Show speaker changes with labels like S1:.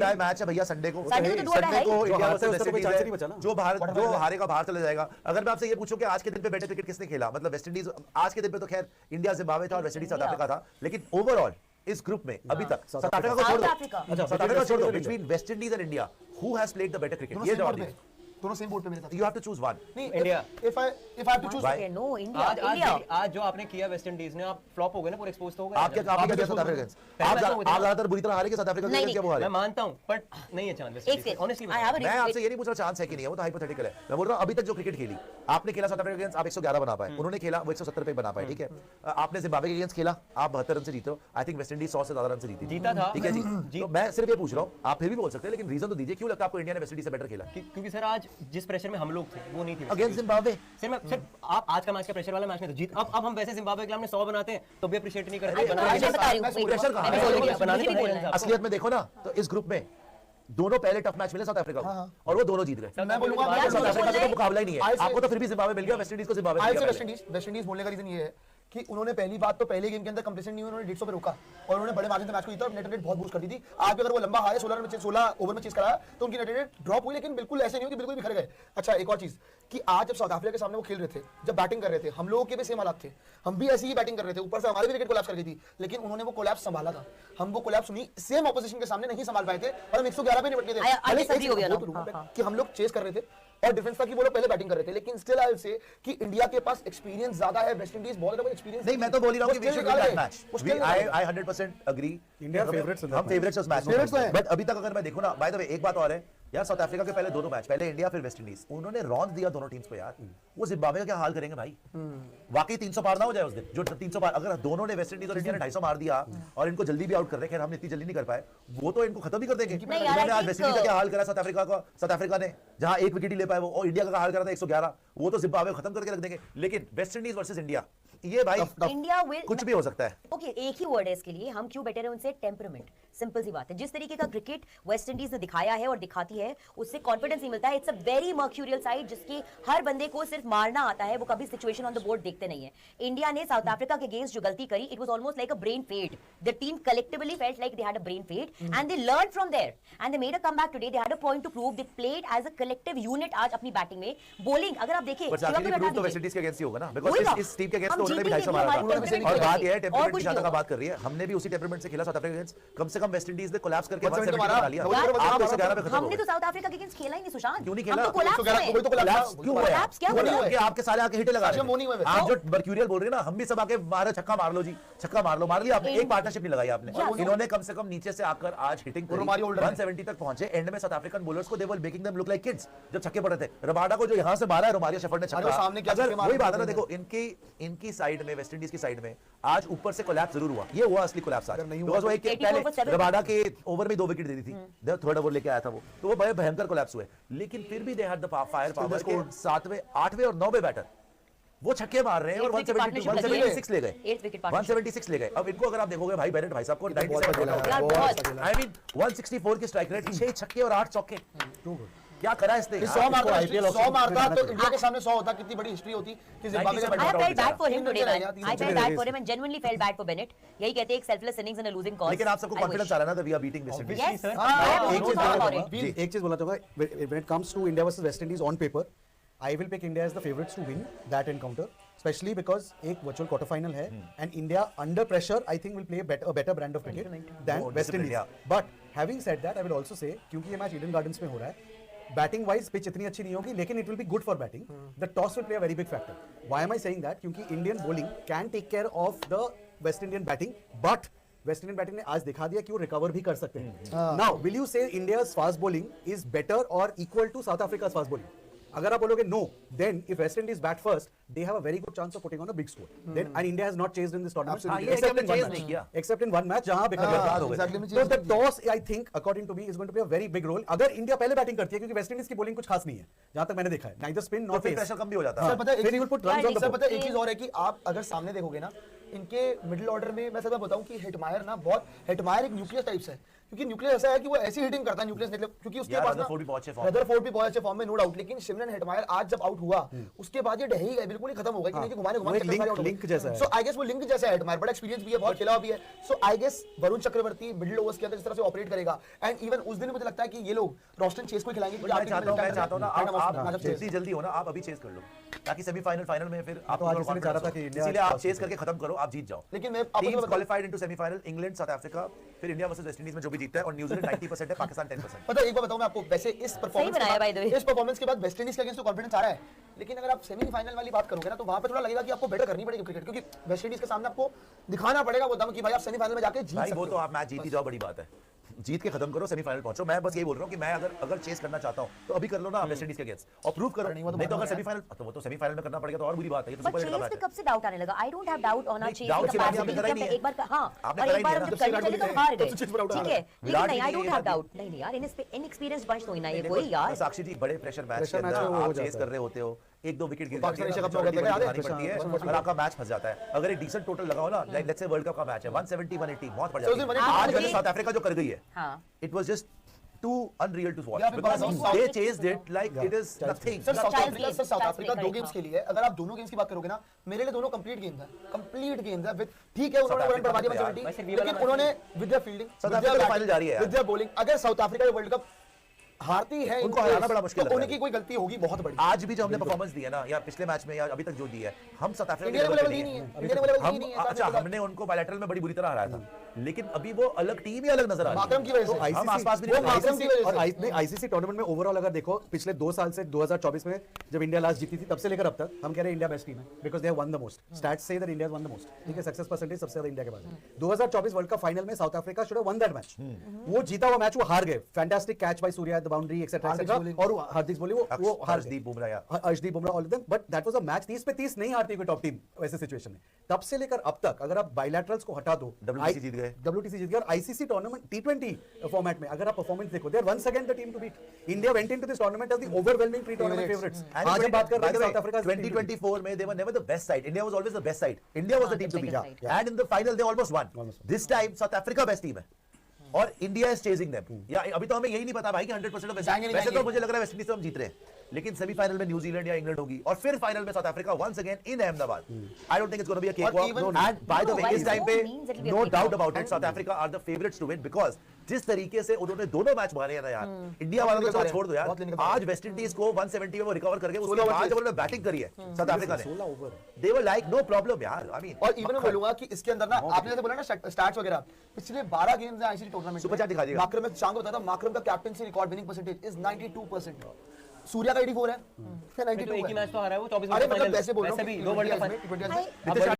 S1: Tie match है भैया Sunday को इंडिया वर्सेस वेस्ट इंडीज, जो हारेगा बाहर चले जाएगा। अगर मैं आपसे ये पूछूं कि आज के दिन पे बेटर क्रिकेट किसने खेला, मतलब वेस्ट इंडीज आज के दिन पे तो खैर इंडिया जिम्बाब्वे था और वेस्ट इंडीज साउथ अफ्रीका था, लेकिन ओवरऑल इस ग्रुप में अभी तक साउथ अफ्रीका को छोड़ दो, साउथ अफ्रीका छोड़ दो, between West Indies and India who has played the better cricket, ये जवाब दीजिए।
S2: दोनों सेम बोर्ड पे मेरे साथ।
S1: You have to choose one.
S2: नहीं,
S3: India.
S2: If I have to choose,
S4: no India.
S3: आज जो आपने किया वेस्ट इंडीज ने, आप फ्लॉप हो गए ना, पूरे एक्सपोज तो हो गए।
S1: आपके साउथ अफ्रीका आप ज्यादातर बुरी तरह हारे कि साउथ अफ्रीका के क्या वो हारे?
S3: मैं मानता हूं, बट नहीं है चांस। ऑनेस्टली
S1: मैं आपसे ये नहीं पूछ रहा चांस है कि नहीं है, वो तो हाइपोथेटिकल है। मैं बोल रहा हूं अभी तक जो क्रिकेट खेली आपने खेला साउथ अफ्रीका के अगेंस्ट, आप 111 बना पाए, उन्होंने खेला वो 170 पे बना पाए, ठीक है। आपने जिम्बाब्वे के अगेंस्ट खेला, आप 72 रन से जीते हो। आई थिंक वेस्ट इंडीज 100 से ज्यादा रन से
S3: जीता था,
S1: ठीक है जी। तो मैं सिर्फ ये पूछ रहा हूं, आप फिर भी बोल सकते हैं, लेकिन रीजन तो दीजिए क्यों लगता है आपको इंडिया ने वेस्ट इंडीज से बेटर खेला?
S3: क्योंकि सर आज जिस प्रेशर में हम लोग थे वो नहीं थे
S1: अगेंस्ट जिम्बाब्वे।
S3: सर आप आज का मैच का प्रेशर वाला मैच में तो जीत, अब हम वैसे जिम्बाब्वे के लिए 100 बनाते हैं तो भी अप्रिशिएट नहीं करते।
S1: प्रेशर कहां है? असलियत में देखो ना तो इस ग्रुप में दोनों पहले टफ मैच मिले साउथ अफ्रीका को और वो दोनों जीत गए।
S2: मैं बोलूंगा
S1: साउथ अफ्रीका से तो मुकाबला ही नहीं है, आपको तो फिर भी जिम्बाब्वे मिल गया, वेस्ट इंडीज को जिम्बाब्वे मिल गया।
S2: वेस्ट इंडीज बोलने का रीजन ये है कि उन्होंने पहली बात तो पहले गेम के अंदर कंप्लेसेंट नहीं हुई, उन्होंने 150 पे रोका और उन्होंने बड़े मार्जिन से मैच को जीता और नेट रेट बहुत बूस्ट कर दी थी। आज भी अगर वो लंबा हारे 16 ओवर में चेस कराया तो उनकी नेट रेट ड्रॉप हुई, लेकिन बिल्कुल ऐसे नहीं हुई कि बिल्कुल बिखर गए। अच्छा एक और चीज कि आज जब साउथ अफ्रीका के सामने वो खेल रहे थे, जब बैटिंग कर रहे थे, हम लोगों के भी सेम हालात थे, हम भी ऐसी ही बैटिंग कर रहे थे, ऊपर से हमारी भी विकेट कोलैप्स कर गई थी, लेकिन उन्होंने वो कोलैप्स संभाला था। हम वो कोलैप्स नहीं सेम ऑपोजिशन के सामने नहीं संभाल पाए थे और हम 111 पे निपट गए थे कि हम लोग चेस कर रहे थे और डिफेंस था कि वो लोग पहले बैटिंग कर रहे थे, लेकिन स्टिल आई विल से कि इंडिया के पास एक्सपीरियंस ज्यादा है, वेस्ट इंडीज बहुत ज्यादा एक्सपीरियंस
S1: नहीं। मैं तो बोल ही रहा हूं कि we should win that match. I 100% agree, India favourites, हम फेवरेट्स उस मैच में, बट अभी तक अगर मैं देखूं ना, बाय द वे एक बात और है यार, साउथ अफ्रीका के पहले दोनों मैच, पहले इंडिया फिर वेस्ट इंडीज, उन्होंने रॉन्स दिया दोनों टीम्स को यार। वो जिम्बाब्वे का क्या हाल करेंगे भाई? वाकई 300 पार ना हो जाए उस दिन, जो 300 पार अगर दोनों ने वेस्ट इंडीज और इंडिया ने 250 मार दिया और इनको जल्दी भी आउट कर रहे, खैर हमने इतनी जल्दी नहीं कर पाए, वो तो इनको खत्म ही कर देंगे। इन्होंने आज वेस्ट इंडीज का क्या हाल करा साउथ अफ्रीका ने, जहां एक विकेट ही ले पाए वो, और इंडिया का हाल करा था 111, वो तो जिम्बाब्वे खत्म करके रख देंगे। लेकिन वेस्ट इंडीज वर्सेस इंडिया, ये भाई
S4: इंडिया विल
S1: कुछ भी हो सकता है।
S4: ओके एक ही वर्ड है इसके लिए, हम क्यों बेटर है उनसे? टेम्परामेंट। सिंपल सी बात है, जिस तरीके का क्रिकेट वेस्ट इंडीज ने दिखाया है और दिखाती है उससे कॉन्फिडेंस नहीं मिलता है। It's a very mercurial side जिसके हर बंदे को सिर्फ मारना आता है, वो कभी सिचुएशन ऑन द बोर्ड देखते नहीं है। इंडिया ने साउथ अफ्रीका के अगेंस्ट जो गलती करी, it was almost like a brain fade. The team collectively felt like they had a brain fade and they learn from there and they made a comeback today. They had a point to prove, they played as a collective unit आज अपनी batting में। Bowling अगर आप देखें
S1: तो West Indies के against ही होगा ना, बिकॉज़ इस टीम के अगेंस्ट उन्होंने भी 250 मारा था। और बात ये है टेम्परामेंट की ज्यादा बात कर रही है, हमने भी उसी टेम्परामेंट से खेला साउथ अफ्रीका के अगेंस्ट। कम से कम वेस्ट इंडीज ने कोलैप्स करके 170 बना लिया, आप 111 पे खत्म हो गए।
S4: हमने तो साउथ अफ्रीका के अगेंस्ट खेला ही नहीं सुशांत,
S1: क्यों नहीं खेला?
S4: हम तो कोलैप्स
S1: क्यों हुआ?
S4: क्या
S1: क्योंकि आपके साले आके हिट लगा रहे हैं। आप जो मर्क्यूरियल बोल रहे हैं ना, हम भी सब आके मारो छक्का मार लो जी, छक्का मार लो, मार लिया आपने, एक पार्टनरशिप नहीं लगाई आपने। इन्होंने कम से कम नीचे से आकर आज हिटिंग 170 तक पहुंचे। एंड में साउथ अफ्रीकन बॉलर्स को they were making them look like kids जब छक्के पड़े थे। रबाडा को जो यहां से मारा है रोमारियो शेफर्ड ने छक्का, अगर वही बात है ना, देखो इनकी साइड में, वेस्ट इंडीज की साइड में आज ऊपर से कोलैप्स जरूर हुआ, ये हुआ असली कोलैप्स आज, बिकॉज़ वो एक पहले रबाडा के ओवर में 2 विकेट दे दी थी, थर्ड ओवर लेके आया था वो, तो वो बड़े भयंकर कोलैप्स हुए। लेकिन फिर भी they had the fire power के 7वें 8वें और 9वें बैटर वो छक्के मार रहे हैं और 176 ले गए, 176 ले गए। अब इनको अगर आप देखोगे भाई बेनेट भाई साहब को 97 आई मीन 164 की स्ट्राइक रेट, 6 छक्के और 8 चौके, क्या करा इसने?
S2: 100 मारता तो इंडिया के सामने 100 होता, कितनी बड़ी हिस्ट्री होती कि जिम्बाब्वे से
S4: I felt bad for him today, man. I felt bad for him and genuinely felt bad for Bennett. यही कहते हैं एक selfless innings and a losing cause.
S1: लेकिन आप सबको कॉन्फिडेंस आ रहा है ना, we are beating West Indies.
S4: Yes,
S5: एक चीज बोलना चाहूंगा, when it comes to India versus West Indies on paper, I will pick India as the favorites to win that encounter, especially because एक virtual quarter final है and India under pressure I think will play a better brand of cricket than West Indies. But having said that, I will also say क्योंकि ये match Eden gardens में हो रहा है, batting wise pitch इतनी अच्छी नहीं होगी, लेकिन it will be good for batting. The toss will play a very big factor. Why am I saying that? क्योंकि Indian bowling can take care of the West Indian batting, but West Indian batting ने आज दिखा दिया कि वो recover भी कर सकते हैं। Now will you say India's fast bowling is better और equal to South Africa's fast bowling? अगर आप बोलोगे no, then if West Indies bat first, they have a very good chance of putting on a big score. Then and India has not chased in this tournament, except in one match जहां बिखर गया। So the toss, I think, according to me, is going to play a very big role. अगर India पहले batting करती है, क्योंकि West Indies की bowling कुछ खास नहीं है, जहां तक मैंने देखा है, neither spin nor pace,
S1: pressure कम भी हो जाता है।
S2: सर पता है
S5: फिर he will put runs on the board।
S2: पता है एक चीज और है कि आप अगर सामने देखोगे ना, इनके मिडिल ऑर्डर में मैं सच में बताऊं कि हेटमायर ना बहुत, हेटमायर एक न्यूक्लियस टाइप्स है क्योंकि न्यूक्लियस ऐसा है कि वो ऐसी हिटिंग करता है न्यूक्लियस, मतलब क्योंकि उसके
S1: यार,
S2: पास
S1: रदरफोर्ड भी बहुत अच्छे form
S2: रदरफोर्ड भी बहुत अच्छे फॉर्म में, नो डाउट, लेकिन सिमरन हेटमायर आज जब आउट हुआ उसके बाद ये ढह ही गए, बिल्कुल ही खत्म हो गए कि नहीं कि घुमाने
S5: वो एक
S2: घुमाने
S5: लिंक जैसा है।
S2: सो आई गेस वो लिंक जैसा है हेटमायर, बड़ा एक्सपीरियंस भी है, बहुत खेला भी है। So I guess Varun Chakravarthy middle overs के अंदर इस तरह से ऑपरेट करेगा, एंड इवन उस दिन मुझे लगता है कि ये लोग रोस्टन चेस को खिलाएंगे।
S1: मैं चाहता हूं ना आप जितनी जल्दी हो ना आप अभी चेस कर लो, ताकि सेमीफाइनल फाइनल में फिर आप
S5: आज इसलिए चाह रहा था कि इंडिया
S1: इसीलिए आप चेस करके खत्म करो, आप जीत जाओ।
S2: लेकिन मैं
S1: teams qualified into semifinal, England, south Africa, फिर इंडिया वर्सेस वेस्ट इंडीज में जो भी जीतता है, और न्यूजीलैंड 90% है, पाकिस्तान 10%।
S2: पता है, एक बार बताऊं मैं आपको, वैसे इस
S4: बनाया by the way।
S2: परफॉर्मेंस के बाद वेस्ट इंडीज के अगेंस्ट तो कॉन्फिडेंस आ रहा है, लेकिन अगर आप सेमीफाइनल वाली बात करोगे ना तो वहां पे थोड़ा लगेगा कि आपको बेटर करनी पड़ेगी क्रिकेट, क्योंकि वेस्ट इंडीज के सामने आपको दिखाना पड़ेगा वो दम कि भाई आप सेमीफाइनल में जाके जीत
S1: भाई
S2: सकते
S1: वो
S2: हो।
S1: तो आप मैच जीत ही जाओ, बड़ी बात है, जीत के खत्म करो, सेमीफाइनल पहुंचो। मैं बस यही बोल रहा हूं कि मैं अगर चेस करना चाहता हूं तो अभी कर लो ना वेस्ट इंडीज के अगेंस्ट, और प्रूव करो। नहीं तो अगर सेमीफाइनल, तो वो तो सेमीफाइनल में करना पड़ेगा, तो और बुरी बात है, ये तो
S4: बट
S1: सुपर हिट का
S4: चेस
S1: मैच
S4: पे
S1: है।
S4: कब से डाउट आने लगा? I don't have doubt on our chase
S1: doubt से
S4: कैपेसिटी,
S1: आपने करा ही नहीं है।
S4: एक बार हां
S1: आपने
S4: और
S1: करा
S4: एक
S1: ही
S4: बार
S1: नहीं
S4: हम
S1: है।
S4: जब करने चले तो हार गए,
S2: सबसे चीज़ पर doubt
S4: ठीक है,
S1: विराट
S4: लेकिन नहीं, आई
S1: कोहली
S4: डोंट
S1: ये
S4: हैव
S1: बात
S4: डाउट। नहीं यार, इनएक्सपीरियंस बंच तो ही ना, ये कोई यार
S1: साक्षी जी, बड़े प्रेशर मैच के
S5: Pressure match
S1: अंदर
S5: में वो हो
S1: आप चेस
S5: जाता
S1: कर रहे होते हो, एक दो विकेट गिर जाती
S2: पाकिस्तान
S1: है,
S2: एशिया कप में
S1: छोटी
S2: हो गया था,
S1: बड़ी
S2: याद है?
S1: दिखानी पड़ती है और आपका मैच फंस जाता है। अगर एक डिसेंट टोटल लगाओ ना, लेट्स से वर्ल्ड कप का मैच है, 170 180 बहुत पड़ जाती है। आज मैंने साउथ अफ्रीका जो कर गई है,
S4: हाँ।
S1: It was just too unreal to watch
S2: Yeah, because
S1: because they chased it like it is nothing.
S2: Sir south
S4: Child's
S2: Africa
S4: game,
S2: sir south
S4: child's
S2: Africa
S4: play
S2: दो
S4: करें,
S2: गेम्स
S4: हाँ।
S2: के लिए, अगर आप दोनों गेम्स की बात करोगे ना, मेरे लिए दोनों कंप्लीट गेम्स है, कंप्लीट गेम्स है। विद ठीक है उन्होंने रन बढ़वा दिया 170,
S3: वैसे भी
S2: लेकिन
S3: वाला
S2: उन्होंने with their fielding,
S1: south Africa का फाइनल जारी है यार।
S2: विद देयर बॉलिंग, अगर साउथ अफ्रीका ये वर्ल्ड कप हारती है,
S1: उनको हराना बड़ा मुश्किल
S2: तो
S1: लग रहा है।
S2: उनकी कोई गलती होगी बहुत बड़ी।
S1: आज भी जो हमने परफॉर्मेंस दी है ना, या पिछले मैच में या अभी तक जो दी है, हम साउथ अफ्रीका
S2: इंडिया
S1: के
S2: को
S1: लेवल
S2: लेवल
S1: पे
S2: दी
S1: नहीं
S2: नहीं
S1: है।
S2: है, इंडिया को लेवल दी
S1: हम
S2: नहीं है।
S1: अच्छा, हमने उनको बायलैटरल में बड़ी बुरी तरह हराया था, लेकिन अभी वो अलग टीम ही अलग नजर आ रही
S2: माकरम की वजह से
S1: है। हम आसपास भी
S2: वो
S1: नहीं लग
S2: माकरम
S1: रहे।
S2: की वजह
S5: और
S2: से
S5: आईसीसी टूर्नामेंट में ओवरऑल अगर देखो पिछले 2 साल से 2024 में जब इंडिया लास्ट जीती थी तब से लेकर अब तक हम कह रहे हैं इंडिया बेस्ट टीम है, because they have one the most. Stats say that India has one the most, ठीक है, सक्सेस परसेंटेज सबसे ज्यादा इंडिया के पास है। 2024 वर्ल्ड कप फाइनल में South Africa should have won that match, वो जीता हुआ मैच वो हार गए, fantastic catch by Surya at the boundary etcetera etcetera, और हार्दिक बोली वो हार
S1: हर्षदीप बुमराह या
S5: Arshdeep Bumrah all of them, but that was a match 30 पे 30 नहीं हारती कोई टॉप टीम वैसे सिचुएशन में। तब से लेकर अब तक अगर आप बायलैटरल्स को हटा दो,
S1: WTC जीत गए।
S5: WTC जीत गए, और आईसीसी टूर्नामेंट T20 फॉर्मेट में अगर आप परफॉर्मेंस देखो, they are once again the team to beat. India went into this tournament as the overwhelming pre tournament favourites. आज हम बात कर रहे हैं साउथ अफ्रीका
S1: 2024 में they were never the best side. India was always the best side. India was the team to beat. And in the final they almost won. This time South Africa best team है और India is chasing them. या अभी तो हमें यही नहीं पता भाई कि 100% वेस्ट,
S2: जाएंगे नहीं
S1: वैसे तो
S2: जाएंगे।
S1: मुझे लग रहा है वेस्ट इंडीज से हम जीत रहे हैं, लेकिन सेमीफाइनल में न्यूजीलैंड या इंग्लैंड होगी और फिर फाइनल में South Africa once again in Ahmedabad. I don't think it's gonna be a cakewalk, and by the way इस टाइम पे no doubt about it, South Africa are the favourites to win, because जिस तरीके से उन्होंने दोनों match मारे हैं ना यार, इंडिया वालों को छोड़ दो यार। आज वेस्ट इंडीज को 170 में वो रिकवर करके उसके बाद जब उन्होंने बैटिंग करी है साउथ अफ्रीका ने,
S5: 16 over
S1: they were like no problem यार। आई मीन,
S2: और इवन मैं बोलूंगा कि इसके अंदर ना आपने जैसे बोला ना स्टैट्स वगैरह, पिछले 12 गेम्स हैं आईसीसी टूर्नामेंट
S1: सुपर चैट दिखा दीजिएगा।
S2: माकरम में शाम को बताया था, माकरम का captaincy record winning percentage is 92%, Surya का 84 है,
S3: तो एक ही
S2: 92
S3: मैच तो हारा है वो 24
S2: अरे
S3: में
S2: मतलब वैसे बोल रहा
S3: वैसे
S2: हूं
S3: भी 2 वर्ल्ड कप
S2: T20 में